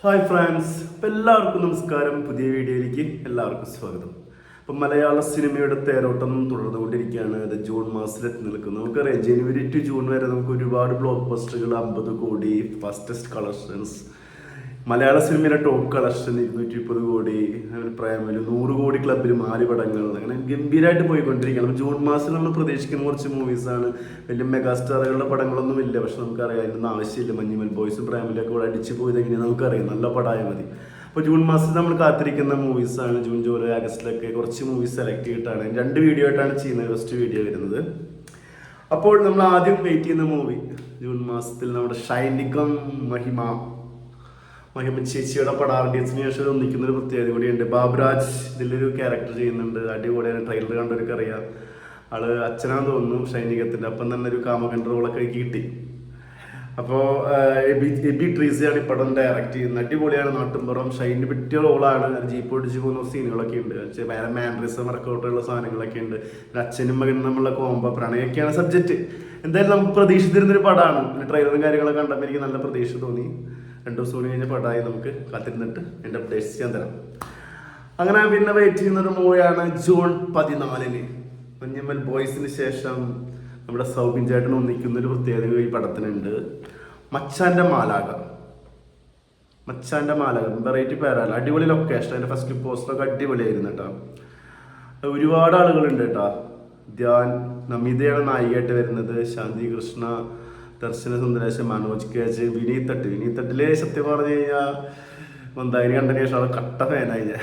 Hi friends, അപ്പം എല്ലാവർക്കും നമസ്കാരം. പുതിയ വീഡിയോയിലേക്ക് എല്ലാവർക്കും സ്വാഗതം. അപ്പം മലയാള സിനിമയുടെ തേരോട്ടം തുടർന്നുകൊണ്ടിരിക്കുകയാണ്. ഇത് ജൂൺ മാസത്തിലെത്തി നിൽക്കുന്നത്. നമുക്കറിയാം, ജനുവരി ടു ജൂൺ വരെ നമുക്ക് ഒരുപാട് ബ്ലോക്ക് ബസ്റ്ററുകൾ, 50 കോടി ഫാസ്റ്റസ്റ്റ് കളക്ഷൻസ്, മലയാള സിനിമയിലെ ടോപ്പ് കളക്ഷൻ 230 കോടി, പ്രേമല് 100 കോടി ക്ലബിൽ 4 പടങ്ങൾ, അങ്ങനെ ഗംഭീരമായിട്ട് പോയിക്കൊണ്ടിരിക്കുകയാണ്. ജൂൺ മാസം നമ്മൾ പ്രതീക്ഷിക്കുന്ന കുറച്ച് മൂവീസാണ്. വലിയ മെഗാസ്റ്റാറുകളുടെ പടങ്ങളൊന്നും ഇല്ല, പക്ഷെ നമുക്കറിയാം അതിൻ്റെ ആവശ്യമില്ല. മഞ്ഞുമൽ ബോയ്സും പ്രേമലൊക്കെ ഇവിടെ അടിച്ചു പോയത് എങ്ങനെയാണ് നമുക്കറിയാം. നല്ല പടമായ മതി. അപ്പോൾ ജൂൺ മാസത്തിൽ നമ്മൾ കാത്തിരിക്കുന്ന മൂവീസാണ്. ജൂൺ, ജൂലൈ, ആഗസ്റ്റിലൊക്കെ കുറച്ച് മൂവീസ് സെലക്ട് ചെയ്തിട്ടാണ് 2 വീഡിയോ ആയിട്ടാണ് ചെയ്യുന്നത്. ഫസ്റ്റ് വീഡിയോ വരുന്നത്. അപ്പോൾ നമ്മൾ ആദ്യം വെയിറ്റ് ചെയ്യുന്ന മൂവി ജൂൺ മാസത്തിൽ നമ്മുടെ ഷൈനികം മഹിമ ചേച്ചിയുടെ പടം. RDXന് ശേഷം ഒന്നിക്കുന്ന ഒരു പ്രത്യേകത കൂടിയുണ്ട്. ബാബുരാജ് ഇതിലൊരു ക്യാരക്ടർ ചെയ്യുന്നുണ്ട്. അടിപൊളിയാണ്. ട്രെയിലർ കണ്ടവർക്ക് അറിയാം. ആള് അച്ഛനാന്ന് തോന്നുന്നു ഷൈനികത്തിന്റെ. അപ്പം തന്നെ ഒരു കാമകൻ റോളൊക്കെ കിട്ടി. അപ്പോൾ എബി ട്രീസിയാണ് ഈ പടം ഡയറക്റ്റ് ചെയ്യുന്നത്. അടിപൊളിയാണ്. നാട്ടുംപുറം ഷൈനിന് പറ്റിയ റോളാണ്. ജീപ്പ് ഓടിച്ച് പോകുന്ന സീനുകളൊക്കെ ഉണ്ട്. വേറെ മാൻഡ്രിസം വർക്കൗട്ടുള്ള സാധനങ്ങളൊക്കെ ഉണ്ട്. അച്ഛനും മകനും നമ്മളുടെ കോമ്പോ പ്രണയൊക്കെയാണ് സബ്ജക്റ്റ്. എന്തായാലും നമുക്ക് പ്രതീക്ഷിച്ചിരുന്നൊരു പടമാണ്. ട്രെയിലറും കാര്യങ്ങളൊക്കെ കണ്ടപ്പോൾ എനിക്ക് നല്ല പ്രതീക്ഷ തോന്നി. 2 ദിവസം കൂടി കഴിഞ്ഞ പടമായി. നമുക്ക് കാത്തിരുന്നിട്ട് എൻ്റെ അപ്ഡേറ്റ്സ് ഞാൻ തരാം. അങ്ങനെ പിന്നെ വെയിറ്റ് ചെയ്യുന്നൊരു മൂവിയാണ് ജൂൺ 14 മഞ്ഞുമൽ ബോയ്സിന് ശേഷം നമ്മുടെ സൗബിൻ ചേട്ടൻ ഒന്നിക്കുന്നൊരു പ്രത്യേകത ഈ പടത്തിനുണ്ട്. മച്ചാൻ്റെ മാലാക. വെറൈറ്റി പേരല്ല. അടിപൊളി ലൊക്കേഷൻ. അതിൻ്റെ ഫസ്റ്റ് പോസ്റ്ററൊക്കെ അടിപൊളിയായിരുന്നു കേട്ടോ. ഒരുപാട് ആളുകളുണ്ട് കേട്ടോ. ധ്യാൻ, നമിതയാണ് നായികയായിട്ട് വരുന്നത്. ശാന്തി കൃഷ്ണ, ദർശന സുന്ദരേശൻ, മനോജ് കേജ്, വിനീത് തട്ടില് സത്യം പറഞ്ഞു കഴിഞ്ഞാൽ മന്ദാരി കണ്ടതിന് ശേഷം അവിടെ കട്ട ഫാനായി ഞാൻ.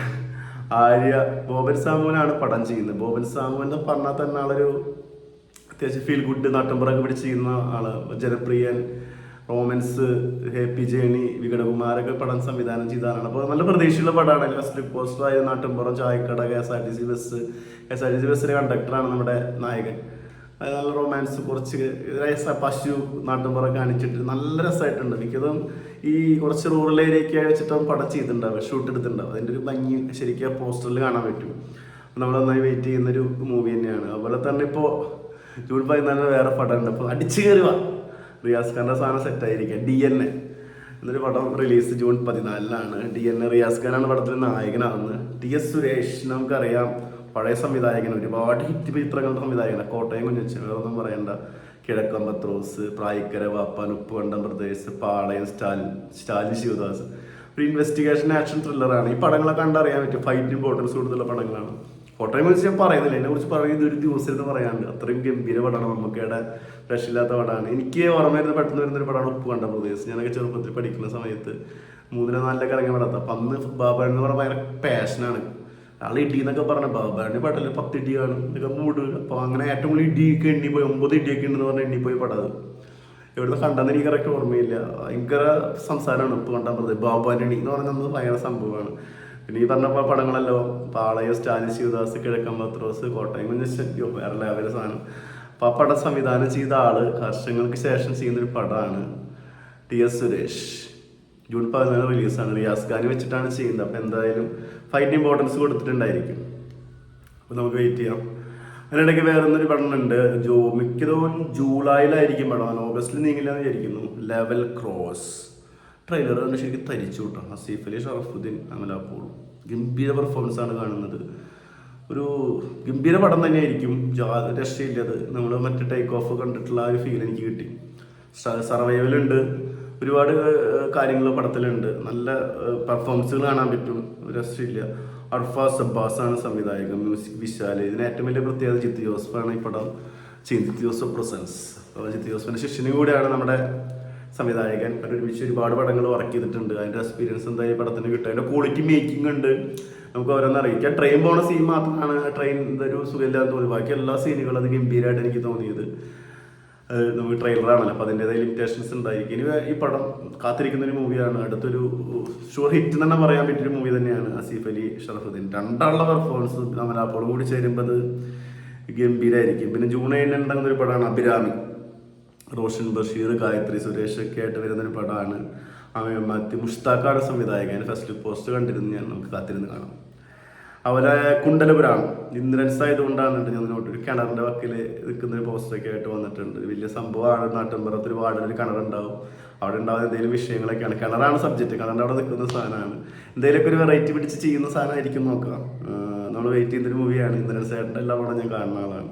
ആര്യ, ബോബൻ സാമുവിനാണ് പടം ചെയ്യുന്നത്. ബോബൻ സാമു എന്ന് പറഞ്ഞാൽ തന്നെ ആളൊരു അത്യാവശ്യം ഫീൽ ഗുഡ് നാട്ടുമ്പുറൊക്കെ പിടിച്ച് ചെയ്യുന്ന ആള്. ജനപ്രിയൻ, റോമൻസ്, ഹാപ്പി ജേണി, വികടകുമാരൊക്കെ പടം സംവിധാനം ചെയ്തതാണ്. അപ്പോൾ നല്ല പ്രതീക്ഷയുള്ള പടമാണ്. ഫസ്റ്റ് പോസ്റ്ററായ നാട്ടുമ്പുറം, ചായക്കട, KSRTC ബസ്സിലെ കണ്ടക്ടറാണ് നമ്മുടെ നായകൻ. നല്ല റൊമാൻസ്, കുറച്ച് പശു നാട്ടുമ്പുറം കാണിച്ചിട്ട് നല്ല രസമായിട്ടുണ്ട്. എനിക്കതും ഈ കുറച്ച് റൂറൽ ഏരിയയൊക്കെ വെച്ചിട്ട് പടം ചെയ്തിട്ടുണ്ടാവും, ഷൂട്ട് എടുത്തിട്ടുണ്ടാവും. അതിൻ്റെ ഒരു ഭംഗി ശരിക്കും ആ പോസ്റ്ററിൽ കാണാൻ പറ്റും. നമ്മൾ നന്നായി വെയിറ്റ് ചെയ്യുന്നൊരു മൂവി തന്നെയാണ്. അതുപോലെ തന്നെ ഇപ്പോൾ ജൂൺ 14 വേറെ പടമുണ്ട്. അപ്പോൾ അടിച്ചു കയറുക. റിയാസ് ഖാൻ്റെ സാധനം സെറ്റായിരിക്കുക. DNA എന്നൊരു പടം റിലീസ് ജൂൺ 14 DNA. റിയാസ് ഖാനാണ് പടത്തിൽ നായകനാകുന്നത്. TS സുരേഷ് നമുക്കറിയാം, പഴയ സംവിധായകൻ. ഒരുപാട് ഹിറ്റ് ചിത്രങ്ങളുടെ സംവിധായകനാണ്. കോട്ടയം കുഞ്ഞച്ചൻ, വേറൊന്നും പറയണ്ട. കിഴക്കൻ പത്രോസ്, പ്രായിക്കര വാപ്പാൻ, ഉപ്പുകണ്ടം പ്രദേശ്, പാളയം, സ്റ്റാലിൻ ശിവദാസ്. ഒരു ഇൻവെസ്റ്റിഗേഷൻ ആക്ഷൻ ത്രില്ലറാണ്. ഈ പടങ്ങളൊക്കെ കണ്ടറിയാൻ പറ്റും. ഫൈറ്റ് ഇമ്പോർട്ടൻസ് കൂടുതലുള്ള പടങ്ങളാണ്. കോട്ടയം കുറിച്ച് ഞാൻ പറയുന്നില്ല, എന്നെ കുറിച്ച് പറയുന്നത് ഒരു ദിവസം എന്ന് പറയാണ്ട്. അത്രയും ഗംഭീര പടമാണ്. നമുക്കിടെ രക്ഷയില്ലാത്ത പടമാണ്. എനിക്ക് ഓർമ്മ വരുന്ന പെട്ടെന്ന് വരുന്നൊരു പടമാണ് ഉപ്പുകണ്ടം പ്രദേശ്. ഞാനൊക്കെ ചെറുപ്പത്തിൽ പഠിക്കുന്ന സമയത്ത് 3-4 ഇറങ്ങിയ പടത്ത്. അപ്പം അന്ന് ബാബ എന്ന് പറഞ്ഞാൽ ഭയങ്കര പാഷനാണ്. ആള് ഇടി എന്നൊക്കെ പറഞ്ഞ ബാബാന്റെ പാട്ടില് 10 ഇടി കാണും ഇതൊക്കെ മൂട്. അപ്പൊ അങ്ങനെ ഏറ്റവും കൂടുതൽ ഇടിയൊക്കെ എണ്ണിപ്പോയി 9 ഇടിയൊക്കെ ഉണ്ടെന്ന് പറഞ്ഞാൽ എണ്ണിപ്പോയി പടത്. എവിടുന്ന് കണ്ടെന്ന് എനിക്ക് കറക്റ്റ് ഓർമ്മയില്ല. ഭയങ്കര സംസാരമാണ്. ഇപ്പൊ കണ്ടാൽ പറഞ്ഞത് ബാബാന്റെ അണി എന്ന് പറഞ്ഞത് ഭയങ്കര സംഭവമാണ്. പിന്നെ ഈ പറഞ്ഞ പടങ്ങളല്ലോ, പാളയം, സ്റ്റാലിൻ ശിവദാസ്, കിഴക്കൻ പത്രോസ്, കോട്ടയം കുഞ്ഞച്ചൻ, വേറെ ലെവല് സാധനം. അപ്പൊ ആ പടം സംവിധാനം ചെയ്ത ആള് വർഷങ്ങൾക്ക് ശേഷം ചെയ്യുന്നൊരു പടമാണ് TS സുരേഷ്. ജൂൺ 14 റിലീസാണ്. റിയാസ് ഖാൻ വെച്ചിട്ടാണ് ചെയ്യുന്നത്. അപ്പം എന്തായാലും ഫൈറ്റ് ഇമ്പോർട്ടൻസ് കൊടുത്തിട്ടുണ്ടായിരിക്കും. അപ്പം നമുക്ക് വെയിറ്റ് ചെയ്യാം. അതിനിടയ്ക്ക് വേറെ ഒന്നൊരു പടം ഉണ്ട്. മിക്കതും ജൂലൈയിലായിരിക്കും പടം. ഓഗസ്റ്റിൽ നീങ്ങില്ല എന്ന് വിചാരിക്കുന്നു. ലെവൽ ക്രോസ് ട്രെയിലർ തന്നെ ശരിക്കും തരിച്ചു കിട്ടാം. ഹസീഫ് അലി, ഷറഫുദ്ദീൻ, അമല പോൾ ഗംഭീര പെർഫോമൻസ് ആണ് കാണുന്നത്. ഒരു ഗംഭീര പടം തന്നെയായിരിക്കും. രക്ഷയില്ലത്. നമ്മൾ മറ്റേ ടേക്ക് ഓഫ് കണ്ടിട്ടുള്ള ആ ഒരു ഫീൽ എനിക്ക് കിട്ടി. സർവൈവലുണ്ട്. ഒരുപാട് കാര്യങ്ങൾ പടത്തിലുണ്ട്. നല്ല പെർഫോമൻസുകൾ കാണാൻ പറ്റും. രക്ഷയില്ല. അർഫാസ് അബ്ബാസ് ആണ് സംവിധായകൻ. മ്യൂസിക് വിശാൽ. ഇതിന് ഏറ്റവും വലിയ പ്രത്യേകത ജിത്തു ജോസഫാണ് ഈ പടം ചെയ്യുന്നത്. ജിത്തു ജോസഫ് പ്രസൻസ്. അപ്പോൾ ജിത്തു ജോസഫിൻ്റെ ശിഷ്യനും കൂടെയാണ് നമ്മുടെ സംവിധായകൻ. ഒരുമിച്ച് ഒരുപാട് പടങ്ങൾ വർക്ക് ചെയ്തിട്ടുണ്ട്. അതിൻ്റെ എക്സ്പീരിയൻസ് എന്തായാലും പടത്തിന് കിട്ടും. അതിൻ്റെ ക്വാളിറ്റി മേക്കിംഗ് ഉണ്ട്. നമുക്ക് ഓരോന്ന് അറിയിക്കാം. ട്രെയിൻ പോണ സീൻ മാത്രമാണ് ട്രെയിൻ ഒരു സുഖമില്ലാന്ന് തോന്നി. ബാക്കി എല്ലാ സീനുകളും അത് ഗംഭീരമായിട്ട് എനിക്ക് തോന്നിയത്. നമുക്ക് ട്രെയിലറാണല്ലോ, അപ്പോൾ അതിൻ്റെതായ ലിമിറ്റേഷൻസ് ഉണ്ടായിരിക്കും. ഇനി ഈ പടം കാത്തിരിക്കുന്ന ഒരു മൂവിയാണ്. അടുത്തൊരു ഷുവർ ഹിറ്റ് തന്നെ പറയാൻ പറ്റിയൊരു മൂവി തന്നെയാണ്. ആസിഫ് അലി, ഷറഫുദ്ദീൻ രണ്ടാളുടെ പെർഫോമൻസ് അമലാപ്പോളും കൂടി ചേരുമ്പോൾ അത് ഗംഭീരമായിരിക്കും. പിന്നെ ജൂൺ 7 ഉണ്ടാകുന്ന ഒരു പടമാണ് അഭിരാമി. റോഷൻ ബഷീർ, ഗായത്രി സുരേഷ് ഒക്കെ ആയിട്ട് വരുന്നൊരു പടമാണ്. മുഷ്താഖാണ് സംവിധായകൻ. ഫസ്റ്റ് പോസ്റ്റ് കണ്ടിരുന്നു ഞാൻ. നമുക്ക് കാത്തിരുന്ന് കാണാം. അവരെ കുണ്ടലപുരാണ്. ഇന്ദ്രൻസ് ആയതുകൊണ്ടാണ് ഞാൻ നോട്ട്. ഒരു കിണറിന്റെ വക്കിൽ നിൽക്കുന്ന ഒരു പോസ്റ്ററൊക്കെ ആയിട്ട് വന്നിട്ടുണ്ട്. വലിയ സംഭവമാണ്. നാട്ടിൻപുറത്ത് ഒരു വാർഡിലൊരു കിണറുണ്ടാവും. അവിടെ ഉണ്ടാകുന്ന എന്തെങ്കിലും വിഷയങ്ങളൊക്കെയാണ്. കിണറാണ് സബ്ജക്റ്റ്, കിണറിൻ്റെ അവിടെ നിൽക്കുന്ന സാധനമാണ്. എന്തെങ്കിലുമൊക്കെ ഒരു വെറൈറ്റി പിടിച്ച് ചെയ്യുന്ന സാധനമായിരിക്കും നോക്കാം. നമ്മൾ വെയിറ്റ് ചെയ്യുന്നൊരു മൂവിയാണ്. ഇന്ദ്രൻ സേട്ടൻ്റെ എല്ലാ പടം ഞാൻ കാണുന്ന ആളാണ്.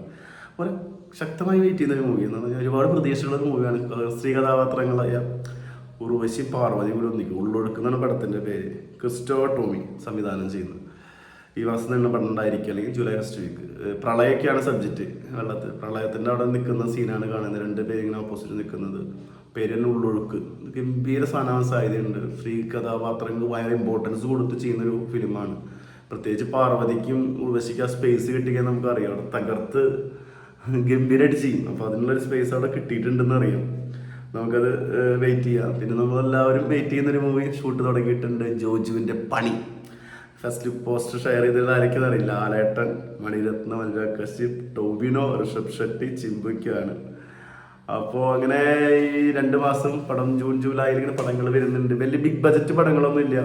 ഒരു ശക്തമായി വെയിറ്റ് ചെയ്യുന്നൊരു മൂവി എന്ന് പറഞ്ഞാൽ ഒരുപാട് പ്രതീക്ഷയുള്ള മൂവിയാണ്. സ്ത്രീ കഥാപാത്രങ്ങളായ ഉർവശി പാർവതി കൂടി ഒന്നിക്കും. ഉള്ളൊടുക്കുന്നതാണ് പടത്തിൻ്റെ പേര്. ക്രിസ്റ്റോ ടോമി സംവിധാനം ചെയ്യുന്നത്. ഈ മാസം തന്നെ പടം ഉണ്ടായിരിക്കും, അല്ലെങ്കിൽ ജൂലൈ ഫസ്റ്റ് വീക്ക്. പ്രളയൊക്കെയാണ് സബ്ജക്റ്റ്. പ്രളയത്തിൻ്റെ അവിടെ നിൽക്കുന്ന സീനാണ് കാണുന്നത്. രണ്ട് പേരിങ്ങനെ ഓപ്പോസിറ്റ് നിൽക്കുന്നത്. പേര് തന്നെ ഉള്ളൊഴുക്ക്. ഗംഭീര സാധനമാവാൻ സാധ്യതയുണ്ട്. സ്ത്രീ കഥാപാത്രങ്ങൾക്ക് ഭയങ്കര ഇമ്പോർട്ടൻസ് കൊടുത്ത് ചെയ്യുന്നൊരു ഫിലിമാണ്. പ്രത്യേകിച്ച് പാർവതിക്കും ഉർവശിക്കും ആ സ്പേസ് കിട്ടിയാൽ നമുക്കറിയാം അവിടെ തകർത്ത് ഗംഭീരമായിട്ട് ചെയ്യും. അപ്പോൾ അതിനുള്ളൊരു സ്പേസ് അവിടെ കിട്ടിയിട്ടുണ്ടെന്ന് അറിയാം. നമുക്കത് വെയിറ്റ് ചെയ്യാം. പിന്നെ നമ്മളെല്ലാവരും വെയിറ്റ് ചെയ്യുന്നൊരു മൂവി ഷൂട്ട് തുടങ്ങിയിട്ടുണ്ട്, ജോജുവിൻ്റെ പണി. ഫസ്റ്റ് പോസ്റ്റർ ഷെയർ ചെയ്തത് ആരൊക്കെ അറിയില്ല. ലാലേട്ടൻ, മണിരത്നം, അനുരാഗ് കശ്യപ്, ടോബിനോ, ഋഷഭ് ഷെട്ടി, ചിമ്പുക്കാണ്. അപ്പോൾ അങ്ങനെ ഈ 2 മാസം പടം ജൂൺ ജൂലൈയിൽ ഇങ്ങനെ പടങ്ങൾ വരുന്നുണ്ട്. വലിയ ബിഗ് ബജറ്റ് പടങ്ങളൊന്നും ഇല്ല.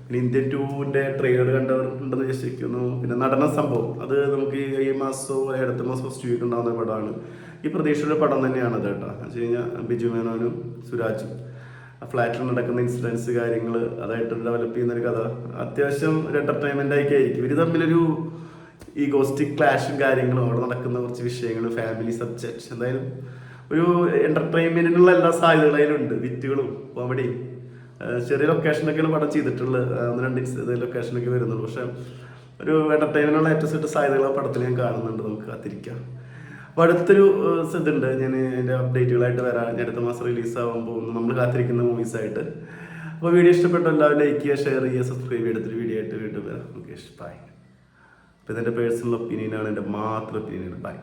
പിന്നെ ഇന്ത്യൻ 2ൻ്റെ ട്രെയിലർ കണ്ടവർ ഉണ്ടെന്ന് വിശ്വസിക്കുന്നു. പിന്നെ നടന സംഭവം അത് നമുക്ക് ഈ മാസവും അടുത്ത മാസം ഫസ്റ്റ് വീക്ക് ഉണ്ടാകുന്ന പടമാണ്. ഈ പ്രതീക്ഷയുടെ പടം തന്നെയാണ് അത് കേട്ടോ. എന്ന് വെച്ച് കഴിഞ്ഞാൽ ബിജു മേനോനും സുരാജും ഫ്ലാറ്റിൽ നടക്കുന്ന ഇൻസിഡൻസ് കാര്യങ്ങൾ അതായിട്ട് ഡെവലപ്പ് ചെയ്യുന്നൊരു കഥ. അത്യാവശ്യം ഒരു എൻ്റർടൈൻമെൻ്റ് ആയിരിക്കും. ഇവർ തമ്മിലൊരു ഈഗോസ്റ്റിക് ക്ലാഷും കാര്യങ്ങളും അവിടെ നടക്കുന്ന കുറച്ച് വിഷയങ്ങൾ, ഫാമിലി സബ്ജക്ട്സ്, എന്തായാലും ഒരു എൻ്റർടൈൻമെൻറ്റിനുള്ള എല്ലാ സാധ്യതകളും അതിലുണ്ട്. വിറ്റുകളും കോമഡി ചെറിയ ലൊക്കേഷനൊക്കെയാണ് പടം ചെയ്തിട്ടുള്ളത്. 1-2 ലൊക്കേഷനൊക്കെ വരുന്നുള്ളൂ. പക്ഷെ ഒരു എൻ്റർടൈൻമെൻറ്റിനുള്ള ഏറ്റവും സെറ്റ് സാധ്യതകൾ ആ പടത്തിൽ ഞാൻ കാണുന്നുണ്ട്. നമുക്ക് കാത്തിരിക്കാം. അപ്പോൾ അടുത്തൊരു ഇതുണ്ട്, ഞാൻ എൻ്റെ അപ്ഡേറ്റുകളായിട്ട് വരാം. ഞാൻ അടുത്ത മാസം റിലീസാകുമ്പോൾ നമ്മൾ കാത്തിരിക്കുന്ന മൂവീസായിട്ട്. അപ്പോൾ വീഡിയോ ഇഷ്ടപ്പെട്ട എല്ലാവരും ലൈക്ക് ചെയ്യുക, ഷെയർ ചെയ്യുക, സബ്സ്ക്രൈബ് ചെയ്യുക. അടുത്തൊരു വീഡിയോ ആയിട്ട് വീണ്ടും വരാം. Okay, bye. അപ്പോൾ ഇതെൻ്റെ പേഴ്സണൽ ഒപ്പീനിയനാണ്, എൻ്റെ മാത്രം ഒപ്പീനിയൻ. ബൈ.